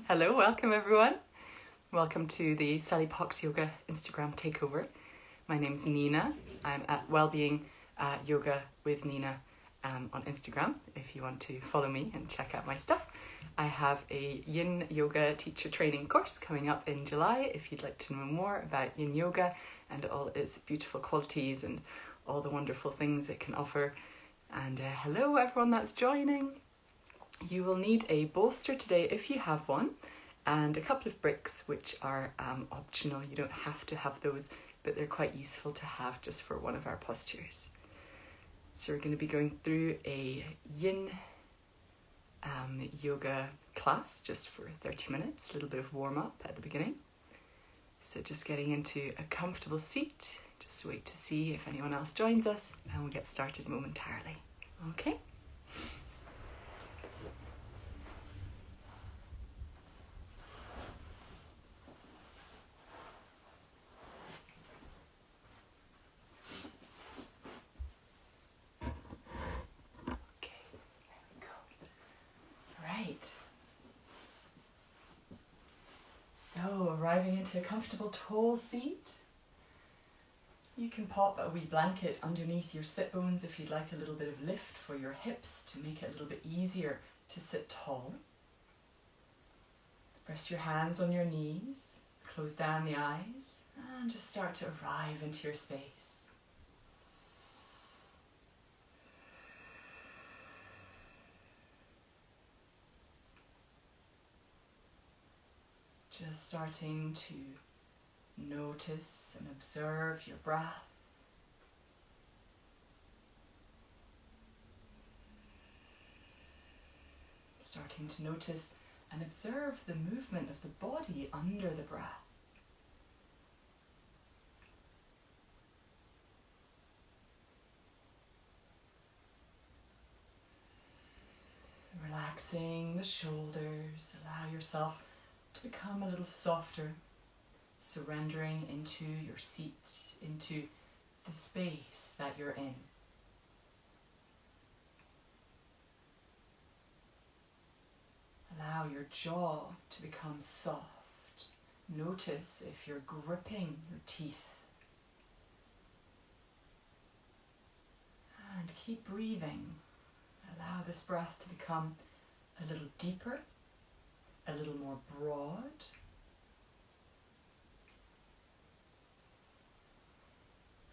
Hello, welcome everyone. Welcome to the Sally Pox Yoga Instagram takeover. My name's Nina. I'm at Wellbeing Yoga with Nina on Instagram if you want to follow me and check out my stuff. I have a Yin Yoga Teacher Training course coming up in July if you'd like to know more about Yin Yoga and all its beautiful qualities and all the wonderful things it can offer. And hello everyone that's joining. You will need a bolster today if you have one, and a couple of bricks which are optional. You don't have to have those, but they're quite useful to have just for one of our postures. So we're going to be going through a Yin yoga class just for 30 minutes, a little bit of warm up at the beginning. So just getting into a comfortable seat, just wait to see if anyone else joins us and we'll get started momentarily. Okay? So, arriving into a comfortable tall seat, you can pop a wee blanket underneath your sit bones if you'd like a little bit of lift for your hips to make it a little bit easier to sit tall. Rest your hands on your knees, close down the eyes, and just start to arrive into your space. Just starting to notice and observe your breath. Starting to notice and observe the movement of the body under the breath. Relaxing the shoulders, allow yourself to become a little softer, surrendering into your seat, into the space that you're in. Allow your jaw to become soft. Notice if you're gripping your teeth. And keep breathing. Allow this breath to become a little deeper, a little more broad.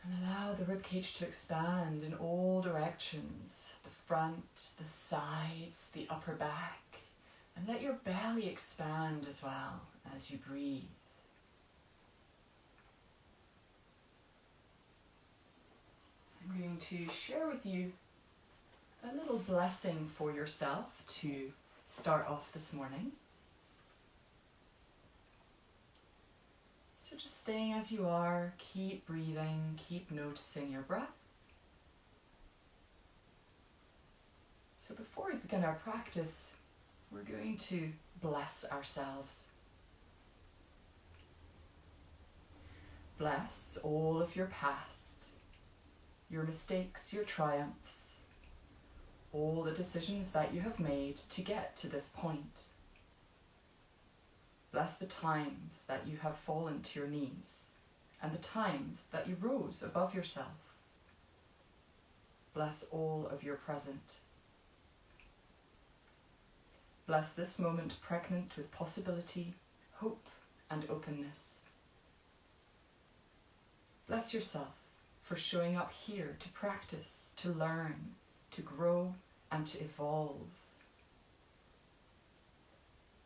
And allow the ribcage to expand in all directions, the front, the sides, the upper back. And let your belly expand as well as you breathe. I'm going to share with you a little blessing for yourself to start off this morning. So just staying as you are, keep breathing, keep noticing your breath. So before we begin our practice, we're going to bless ourselves. Bless all of your past, your mistakes, your triumphs, all the decisions that you have made to get to this point. Bless the times that you have fallen to your knees and the times that you rose above yourself. Bless all of your present. Bless this moment pregnant with possibility, hope, and openness. Bless yourself for showing up here to practice, to learn, to grow, and to evolve.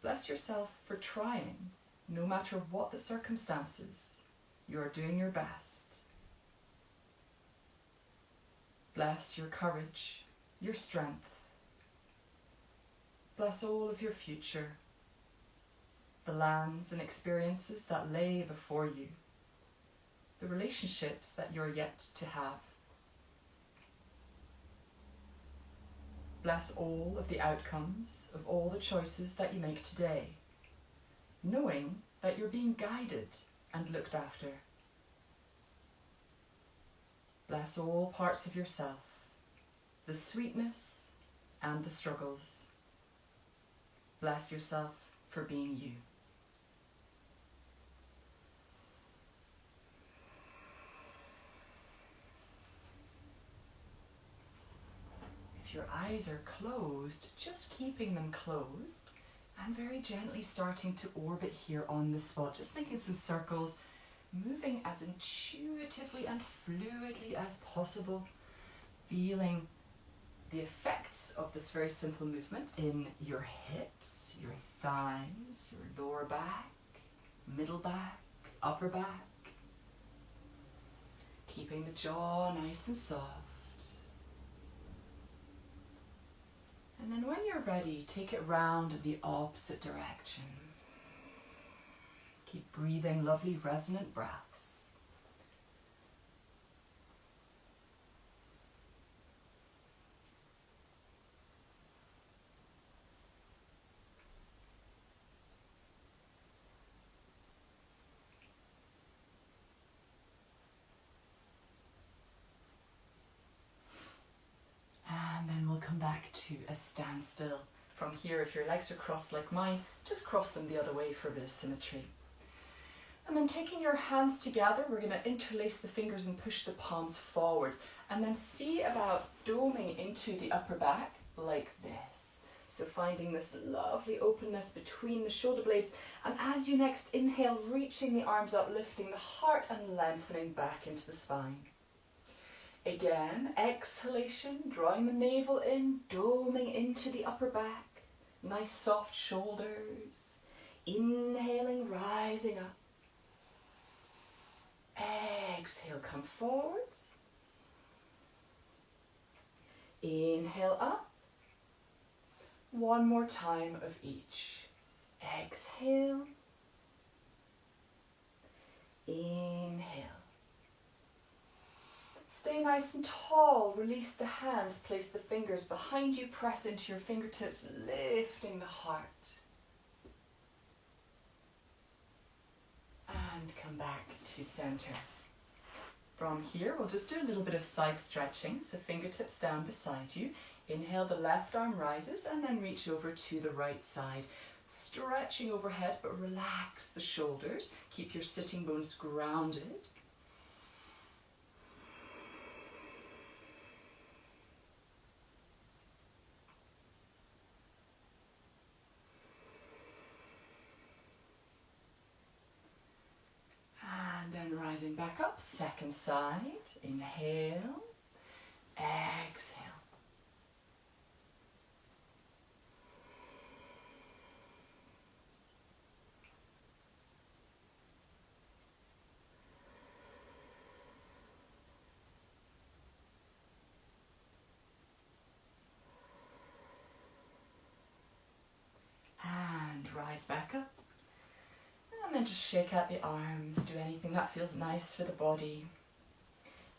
Bless yourself for trying, no matter what the circumstances. You are doing your best. Bless your courage, your strength. Bless all of your future, the lands and experiences that lay before you, the relationships that you're yet to have. Bless all of the outcomes of all the choices that you make today, knowing that you're being guided and looked after. Bless all parts of yourself, the sweetness and the struggles. Bless yourself for being you. If your eyes are closed, just keeping them closed and very gently starting to orbit here on the spot, just making some circles, moving as intuitively and fluidly as possible, feeling the effects of this very simple movement in your hips, your thighs, your lower back, middle back, upper back. Keeping the jaw nice and soft. And then when you're ready, take it round in the opposite direction. Keep breathing lovely resonant breaths. And then we'll come back to a standstill. From here, if your legs are crossed like mine, just cross them the other way for a bit of symmetry. And then taking your hands together, we're going to interlace the fingers and push the palms forwards. And then see about doming into the upper back like this. So finding this lovely openness between the shoulder blades. And as you next inhale, reaching the arms up, lifting the heart and lengthening back into the spine. Again, exhalation, drawing the navel in, doming into the upper back. Nice soft shoulders. Inhaling, rising up. Exhale, come forwards. Inhale up. One more time of each. Exhale. Inhale. Stay nice and tall. Release the hands. Place the fingers behind you. Press into your fingertips, lifting the heart. And come back to center. From here, we'll just do a little bit of side stretching. So fingertips down beside you. Inhale, the left arm rises and then reach over to the right side. Stretching overhead, but relax the shoulders. Keep your sitting bones grounded. Rising back up, second side, inhale, exhale. And rise back up. And then just shake out the arms, do anything that feels nice for the body.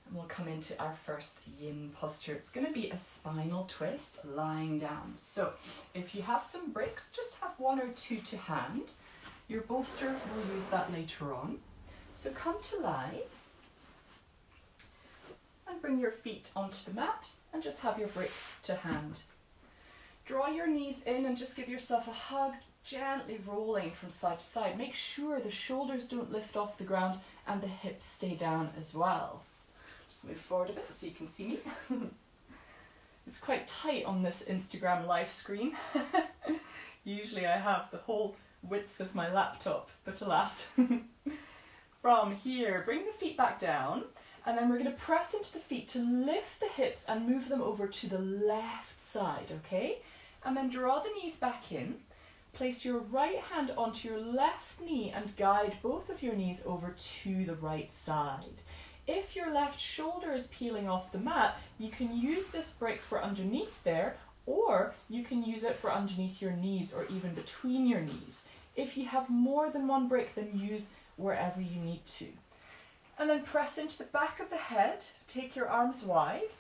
And we'll come into our first yin posture. It's going to be a spinal twist lying down. So if you have some bricks, just have one or two to hand. Your bolster, we'll use that later on. So come to lie and bring your feet onto the mat and just have your brick to hand. Draw your knees in and just give yourself a hug, gently rolling from side to side. Make sure the shoulders don't lift off the ground and the hips stay down as well. Just move forward a bit so you can see me. It's quite tight on this Instagram live screen. Usually I have the whole width of my laptop, but alas. From here, bring the feet back down, and then we're going to press into the feet to lift the hips and move them over to the left side, okay? And then draw the knees back in. Place your right hand onto your left knee and guide both of your knees over to the right side. If your left shoulder is peeling off the mat, you can use this brick for underneath there, or you can use it for underneath your knees or even between your knees. If you have more than one brick, then use wherever you need to. And then press into the back of the head, take your arms wide,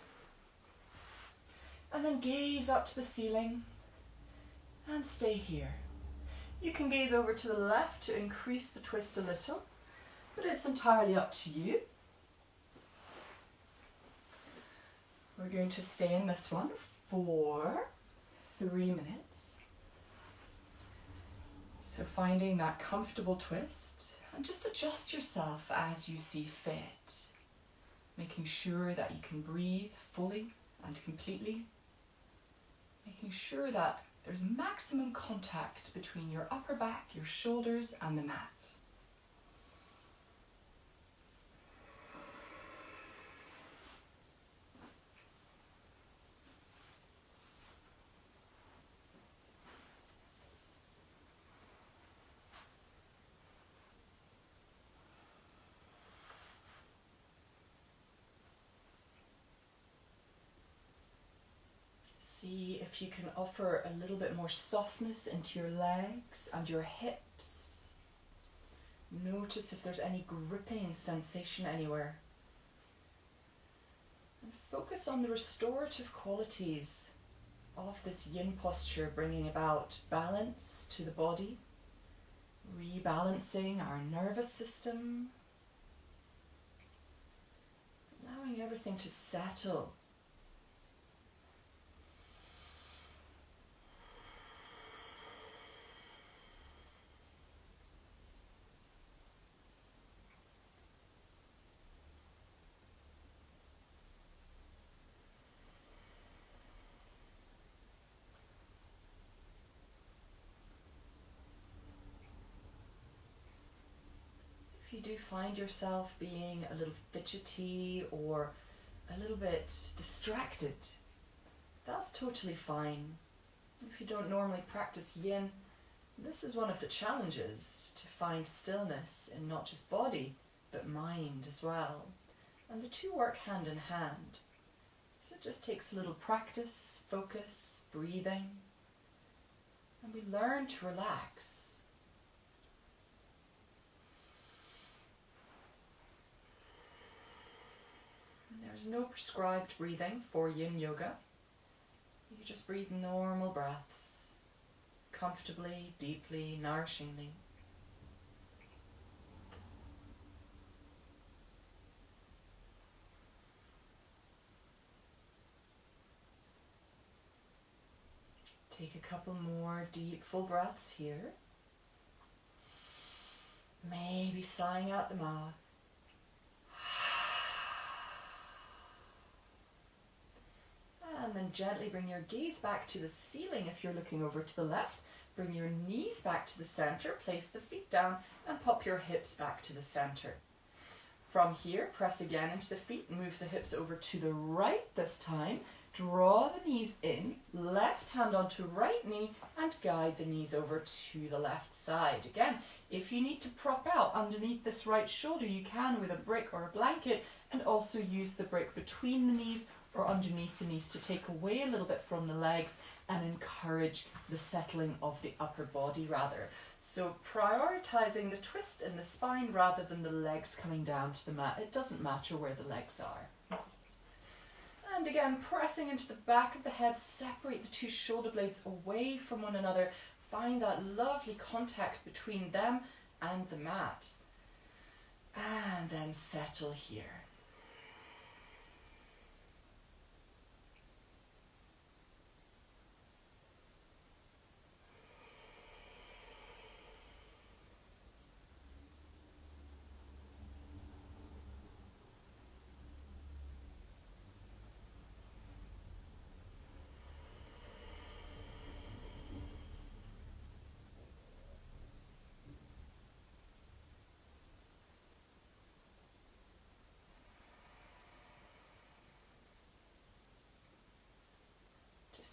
and then gaze up to the ceiling and stay here. You can gaze over to the left to increase the twist a little, but it's entirely up to you. We're going to stay in this one for 3 minutes. So finding that comfortable twist, and just adjust yourself as you see fit. Making sure that you can breathe fully and completely. Making sure that there's maximum contact between your upper back, your shoulders, and the mat. See if you can offer a little bit more softness into your legs and your hips. Notice if there's any gripping sensation anywhere. And focus on the restorative qualities of this yin posture, bringing about balance to the body, rebalancing our nervous system, allowing everything to settle. If you do find yourself being a little fidgety or a little bit distracted, that's totally fine. If you don't normally practice yin, this is one of the challenges, to find stillness in not just body, but mind as well. And the two work hand in hand. So it just takes a little practice, focus, breathing, and we learn to relax. There's no prescribed breathing for yin yoga. You just breathe normal breaths, comfortably, deeply, nourishingly. Take a couple more deep, full breaths here. Maybe sighing out the mouth. And then gently bring your gaze back to the ceiling if you're looking over to the left. Bring your knees back to the center, place the feet down, and pop your hips back to the center. From here, press again into the feet, move the hips over to the right this time. Draw the knees in, left hand onto right knee, and guide the knees over to the left side. Again, if you need to prop out underneath this right shoulder, you can with a brick or a blanket, and also use the brick between the knees or underneath the knees to take away a little bit from the legs and encourage the settling of the upper body rather. So prioritizing the twist in the spine rather than the legs coming down to the mat. It doesn't matter where the legs are. And again, pressing into the back of the head, separate the two shoulder blades away from one another. Find that lovely contact between them and the mat. And then settle here.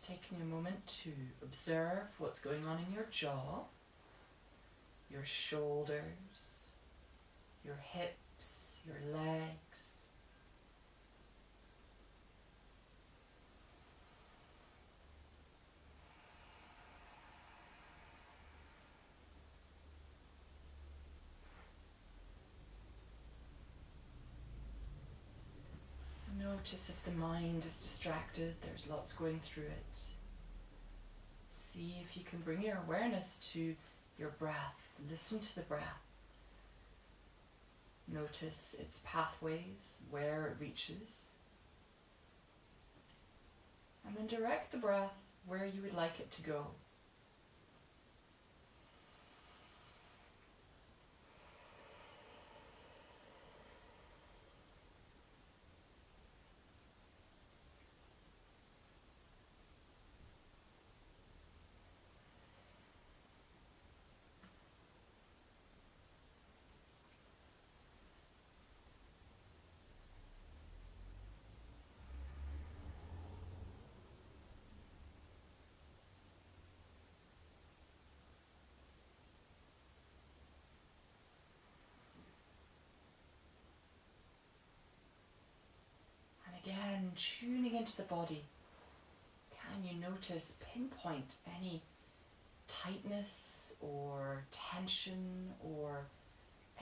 Taking a moment to observe what's going on in your jaw, your shoulders, your hips, your legs. Notice if the mind is distracted, there's lots going through it. See if you can bring your awareness to your breath. Listen to the breath. Notice its pathways, where it reaches. And then direct the breath where you would like it to go. again, tuning into the body. Can you notice, pinpoint any tightness or tension or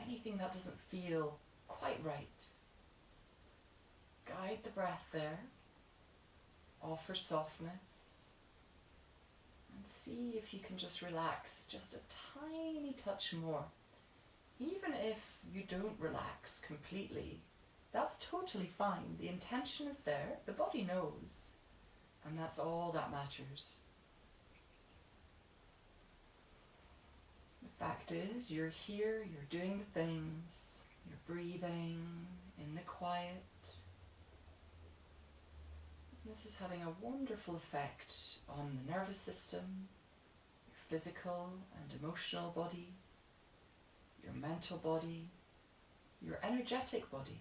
anything that doesn't feel quite right? Guide the breath there. Offer softness. And see if you can just relax just a tiny touch more. Even if you don't relax completely, that's totally fine. The intention is there, the body knows, and that's all that matters. The fact is, you're here, you're doing the things, you're breathing in the quiet. This is having a wonderful effect on the nervous system, your physical and emotional body, your mental body, your energetic body.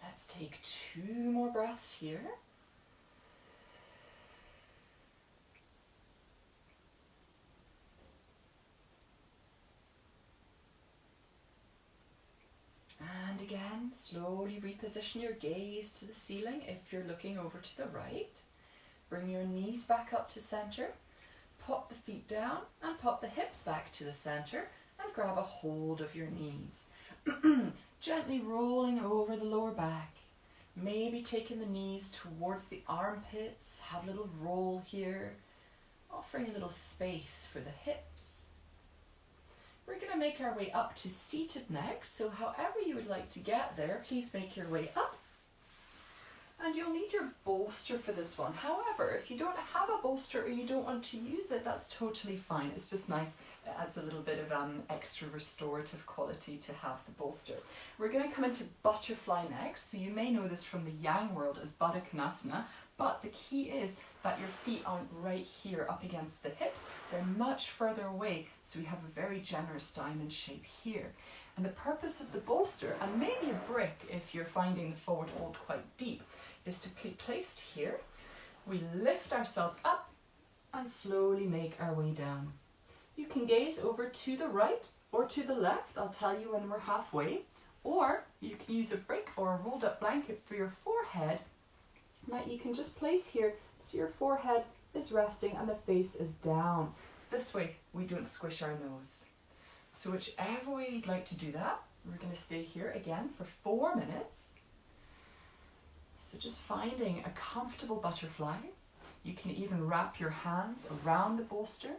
Let's take 2 more breaths here. And again, slowly reposition your gaze to the ceiling if you're looking over to the right. Bring your knees back up to center. Pop the feet down and pop the hips back to the center and grab a hold of your knees. Gently rolling over the lower back. Maybe taking the knees towards the armpits. Have a little roll here. Offering a little space for the hips. We're going to make our way up to seated next, so however you would like to get there, please make your way up. And you'll need your bolster for this one. However, if you don't have a bolster or you don't want to use it, that's totally fine. It's just nice. It adds a little bit of extra restorative quality to have the bolster. We're going to come into butterfly next. So you may know this from the yang world as Baddha Konasana, but the key is that your feet aren't right here up against the hips. They're much further away, so we have a very generous diamond shape here. And the purpose of the bolster, and maybe a brick if you're finding the forward fold quite deep, is to be placed here. We lift ourselves up and slowly make our way down. You can gaze over to the right or to the left. I'll tell you when we're halfway. Or you can use a brick or a rolled up blanket for your forehead that you can just place here so your forehead is resting and the face is down. So this way we don't squish our nose. So whichever way you'd like to do that, we're going to stay here again for 4 minutes. So just finding a comfortable butterfly. You can even wrap your hands around the bolster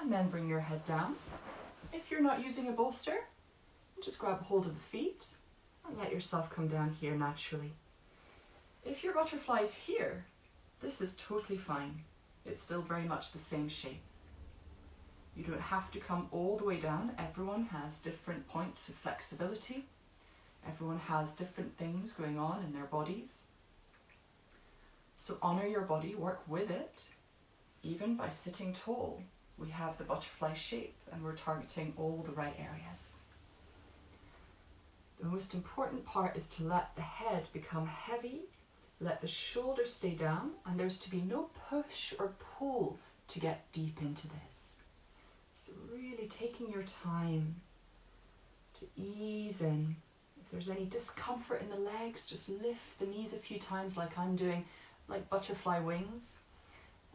and then bring your head down. If you're not using a bolster, just grab hold of the feet and let yourself come down here naturally. If your butterfly is here, this is totally fine. It's still very much the same shape. You don't have to come all the way down. Everyone has different points of flexibility. Everyone has different things going on in their bodies. So honor your body, work with it. Even by sitting tall, we have the butterfly shape and we're targeting all the right areas. The most important part is to let the head become heavy, let the shoulders stay down, and there's to be no push or pull to get deep into this. So really taking your time to ease in. If there's any discomfort in the legs, just lift the knees a few times like I'm doing, like butterfly wings.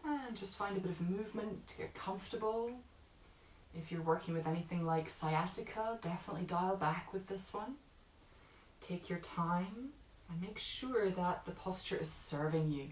And just find a bit of movement to get comfortable. If you're working with anything like sciatica, definitely dial back with this one. Take your time and make sure that the posture is serving you.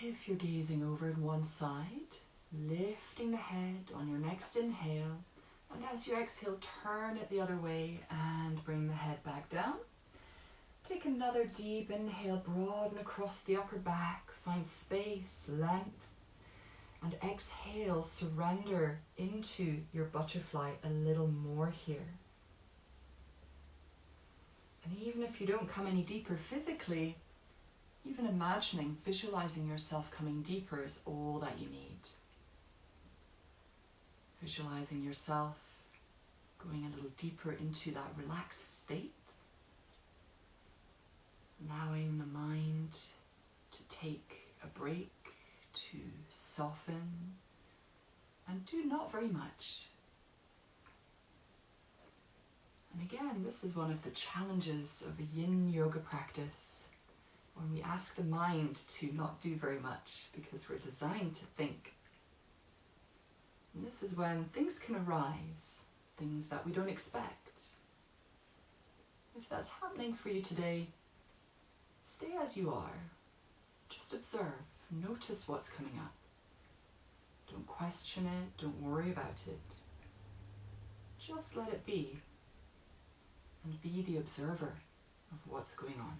If you're gazing over at one side, lifting the head on your next inhale, and as you exhale, turn it the other way and bring the head back down. Take another deep inhale, broaden across the upper back, find space, length, and exhale, surrender into your butterfly a little more here. And even if you don't come any deeper physically, even imagining, visualizing yourself coming deeper is all that you need. Visualizing yourself going a little deeper into that relaxed state. Allowing the mind to take a break, to soften, and do not very much. And again, this is one of the challenges of a Yin Yoga practice, when we ask the mind to not do very much because we're designed to think. And this is when things can arise, things that we don't expect. If that's happening for you today, stay as you are. Just observe, notice what's coming up. Don't question it, don't worry about it. Just let it be, and be the observer of what's going on.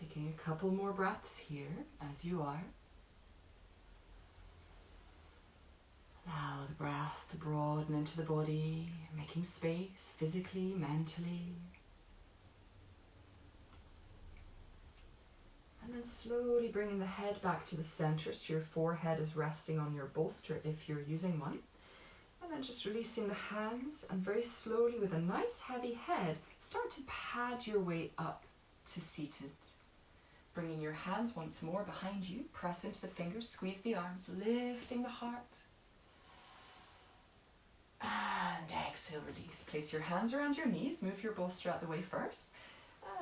Taking a couple more breaths here as you are. Allow the breath to broaden into the body, making space physically, mentally. And then slowly bringing the head back to the center so your forehead is resting on your bolster if you're using one. And then just releasing the hands, and very slowly with a nice heavy head, start to pad your way up to seated. Bringing your hands once more behind you, press into the fingers, squeeze the arms, lifting the heart. And exhale, release. Place your hands around your knees, move your bolster out the way first.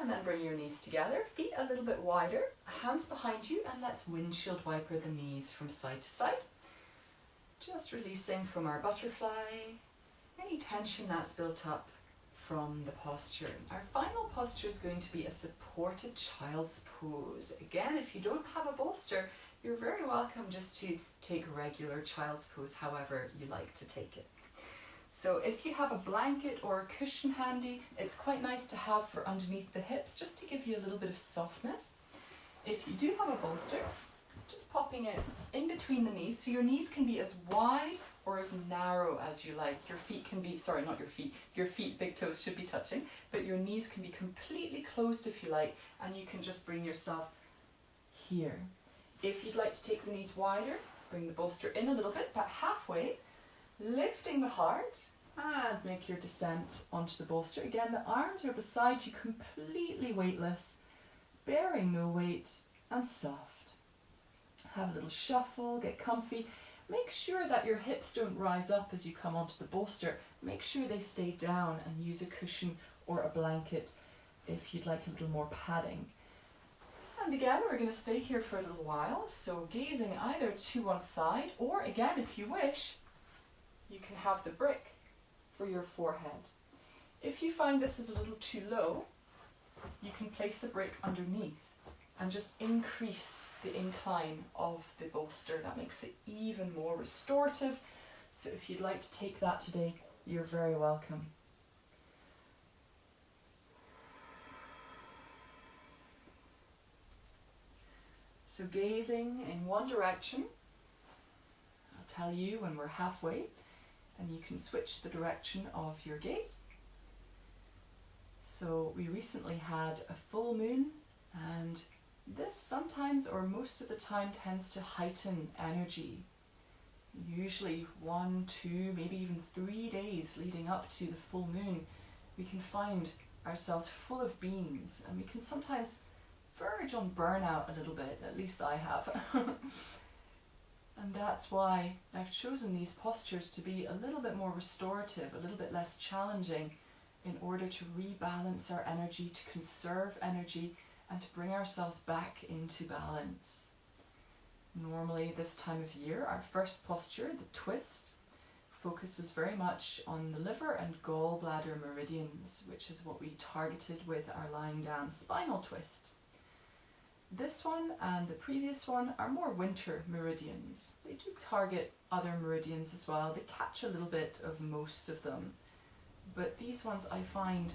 And then bring your knees together, feet a little bit wider, hands behind you, and let's windshield wiper the knees from side to side. Just releasing from our butterfly any tension that's built up from the posture. Our final posture is going to be a supported child's pose. Again, if you don't have a bolster, you're very welcome just to take regular child's pose, however you like to take it. So if you have a blanket or a cushion handy, it's quite nice to have for underneath the hips, just to give you a little bit of softness. If you do have a bolster, just popping it in between the knees, so your knees can be as wide or as narrow as you like. Your feet can be, sorry, not your feet, big toes should be touching, but your knees can be completely closed if you like, and you can just bring yourself here. If you'd like to take the knees wider, bring the bolster in a little bit, about halfway, lifting the heart, and make your descent onto the bolster. Again, the arms are beside you, completely weightless, bearing no weight, and soft. Have a little shuffle, get comfy. Make sure that your hips don't rise up as you come onto the bolster. Make sure they stay down, and use a cushion or a blanket if you'd like a little more padding. And again, we're going to stay here for a little while, so gazing either to one side, or again, if you wish, you can have the brick for your forehead. If you find this is a little too low, you can place a brick underneath and just increase the incline of the bolster. That makes it even more restorative. So if you'd like to take that today, you're very welcome. So gazing in one direction. I'll tell you when we're halfway, and you can switch the direction of your gaze. So we recently had a full moon, and this sometimes or most of the time tends to heighten energy. Usually 1, 2, maybe even 3 days leading up to the full moon, we can find ourselves full of beans, and we can sometimes verge on burnout a little bit, at least I have. And that's why I've chosen these postures to be a little bit more restorative, a little bit less challenging, in order to rebalance our energy, to conserve energy, and to bring ourselves back into balance. Normally this time of year, our first posture, the twist, focuses very much on the liver and gallbladder meridians, which is what we targeted with our lying down spinal twist. This one and the previous one are more winter meridians. They do target other meridians as well. They catch a little bit of most of them. But these ones I find,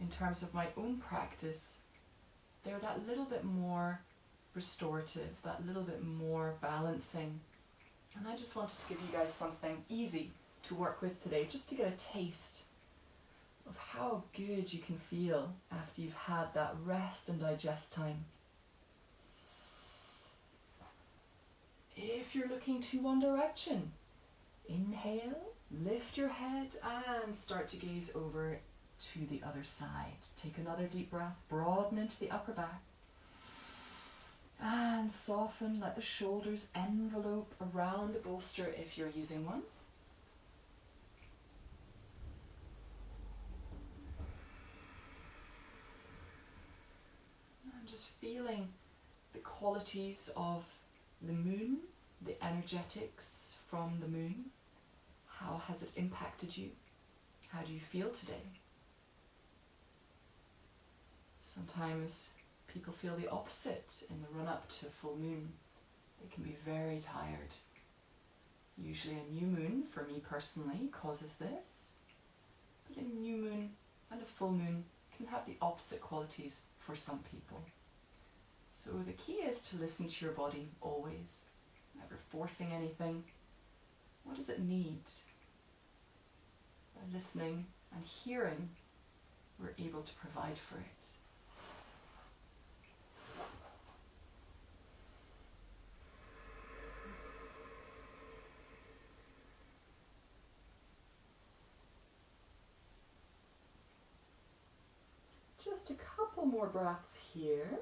in terms of my own practice, they're that little bit more restorative, that little bit more balancing. And I just wanted to give you guys something easy to work with today, just to get a taste of how good you can feel after you've had that rest and digest time. If you're looking to one direction, inhale, lift your head and start to gaze over to the other side. Take another deep breath, broaden into the upper back. And soften, let the shoulders envelope around the bolster if you're using one. And just feeling the qualities of the moon, the energetics from the moon. How has it impacted you? How do you feel today? Sometimes people feel the opposite in the run-up to full moon. They can be very tired. Usually a new moon, for me personally, causes this. But a new moon and a full moon can have the opposite qualities for some people. So the key is to listen to your body always, never forcing anything. What does it need? By listening and hearing, we're able to provide for it. Just a couple more breaths here.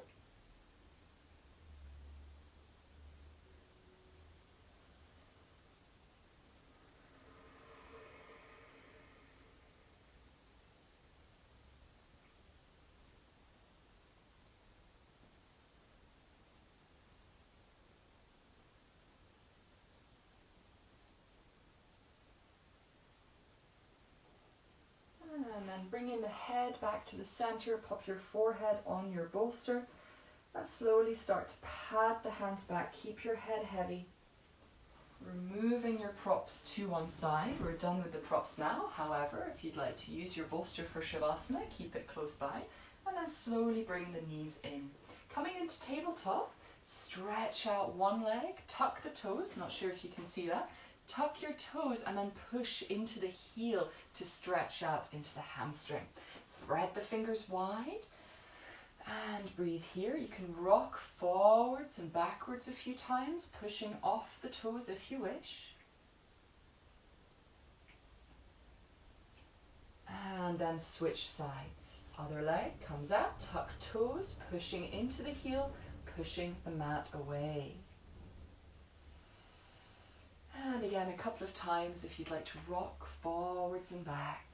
And then bringing the head back to the center, pop your forehead on your bolster, and slowly start to pat the hands back. Keep your head heavy. Removing your props to one side. We're done with the props now. However, if you'd like to use your bolster for Shavasana, keep it close by. And then slowly bring the knees in. Coming into tabletop, stretch out one leg, tuck the toes. Not sure if you can see that. Tuck your toes and then push into the heel to stretch out into the hamstring. Spread the fingers wide and breathe here. You can rock forwards and backwards a few times, pushing off the toes if you wish. And then switch sides. Other leg comes out, tuck toes, pushing into the heel, pushing the mat away. And again, a couple of times if you'd like to rock forwards and back.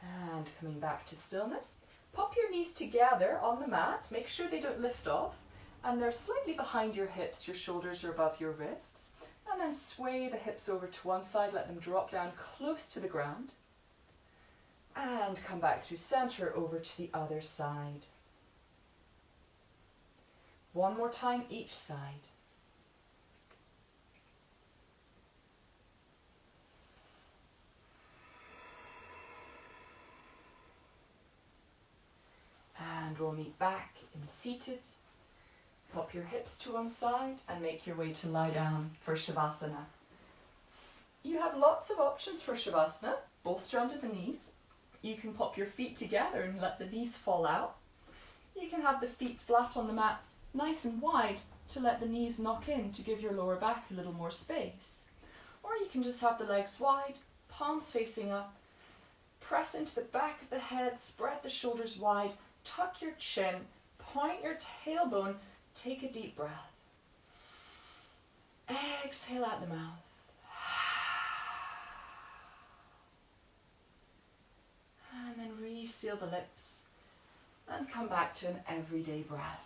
And coming back to stillness. Pop your knees together on the mat. Make sure they don't lift off. And they're slightly behind your hips. Your shoulders are above your wrists. And then sway the hips over to one side. Let them drop down close to the ground. And come back through center over to the other side. One more time each side. will meet back in seated. Pop your hips to one side and make your way to lie down for Shavasana. You have lots of options for Shavasana. Bolster under the knees. You can pop your feet together and let the knees fall out. You can have the feet flat on the mat, nice and wide, to let the knees knock in to give your lower back a little more space. Or you can just have the legs wide, palms facing up. Press into the back of the head, spread the shoulders wide, tuck your chin, point your tailbone, take a deep breath. Exhale out the mouth. And then reseal the lips and come back to an everyday breath.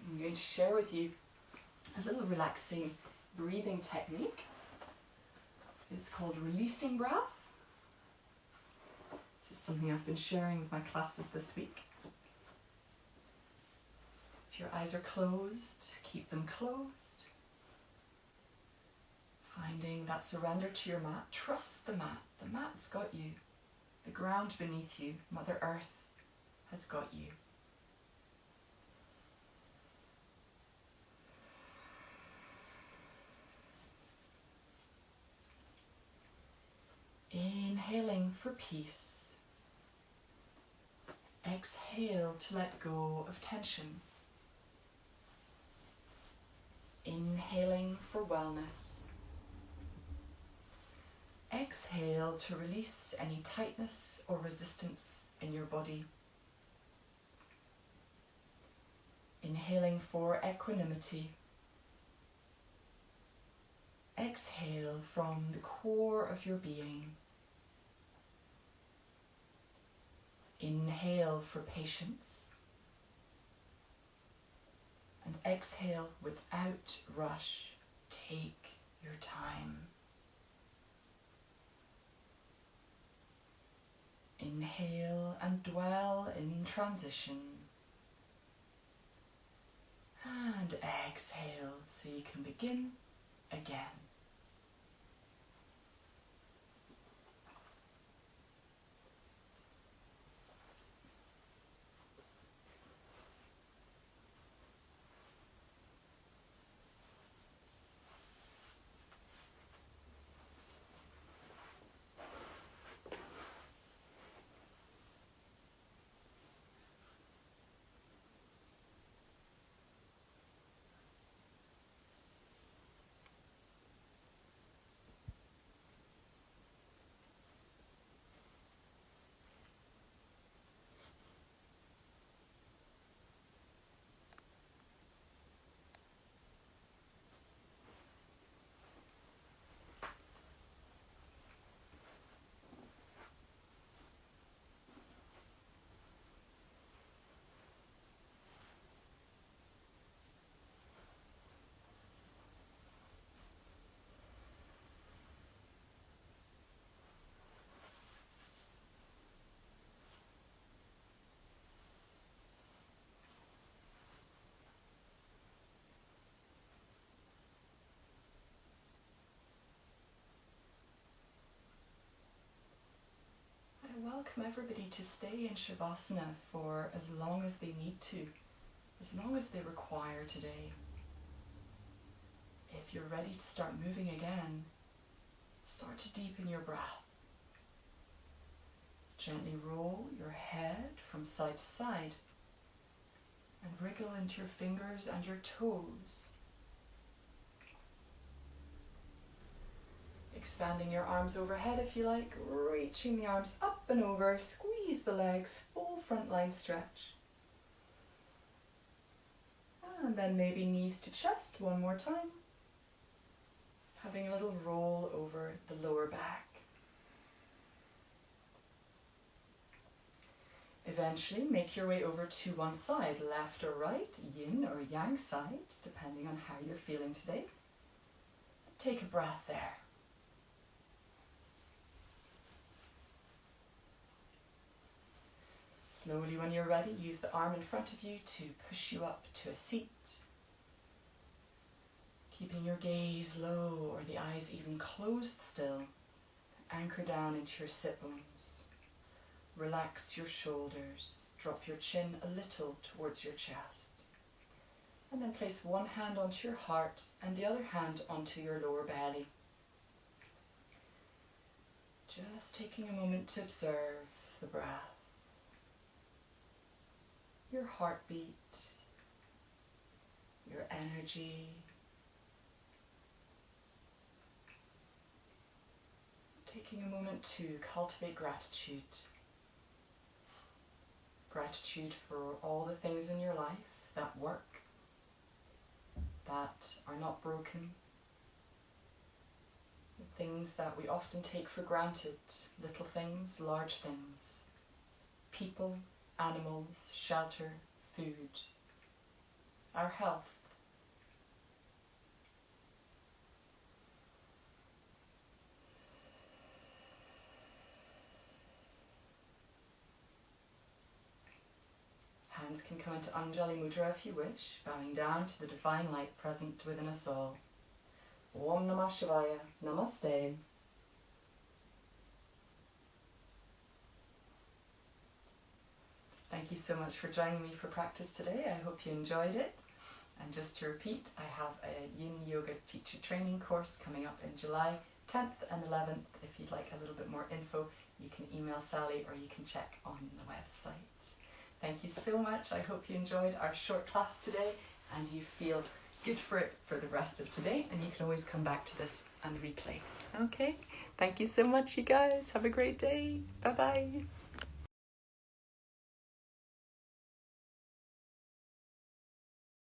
I'm going to share with you a little relaxing breathing technique. It's called releasing breath. This is something I've been sharing with my classes this week. If your eyes are closed, keep them closed. Finding that surrender to your mat. Trust the mat. The mat's got you. The ground beneath you, Mother Earth, has got you. Inhaling for peace. Exhale to let go of tension. Inhaling for wellness. Exhale to release any tightness or resistance in your body. Inhaling for equanimity. Exhale from the core of your being. Inhale for patience. And exhale without rush. Take your time. Inhale and dwell in transition. And exhale so you can begin again. Welcome everybody to stay in Shavasana for as long as they need to, as long as they require today. If you're ready to start moving again, start to deepen your breath. Gently roll your head from side to side and wriggle into your fingers and your toes. Expanding your arms overhead if you like, reaching the arms up and over, squeeze the legs, full front line stretch. And then maybe knees to chest one more time. Having a little roll over the lower back. Eventually make your way over to one side, left or right, yin or yang side, depending on how you're feeling today. Take a breath there. Slowly, when you're ready, use the arm in front of you to push you up to a seat. Keeping your gaze low or the eyes even closed still. Anchor down into your sit bones. Relax your shoulders. drop your chin a little towards your chest. And then place one hand onto your heart and the other hand onto your lower belly. Just taking a moment to observe the breath, your heartbeat, your energy. Taking a moment to cultivate gratitude. Gratitude for all the things in your life that work, that are not broken. The things that we often take for granted, little things, large things. People, animals, shelter, food, our health. Hands can come into Anjali Mudra if you wish, bowing down to the divine light present within us all. Om Namah Shivaya, Namaste. Thank you so much for joining me for practice today. I hope you enjoyed it. And just to repeat, I have a Yin Yoga Teacher Training course coming up in July 10th and 11th. If you'd like a little bit more info, you can email Sally or you can check on the website. Thank you so much. I hope you enjoyed our short class today and you feel good for it for the rest of today, and you can always come back to this and replay. Okay, thank you so much, you guys. Have a great day. Bye-bye.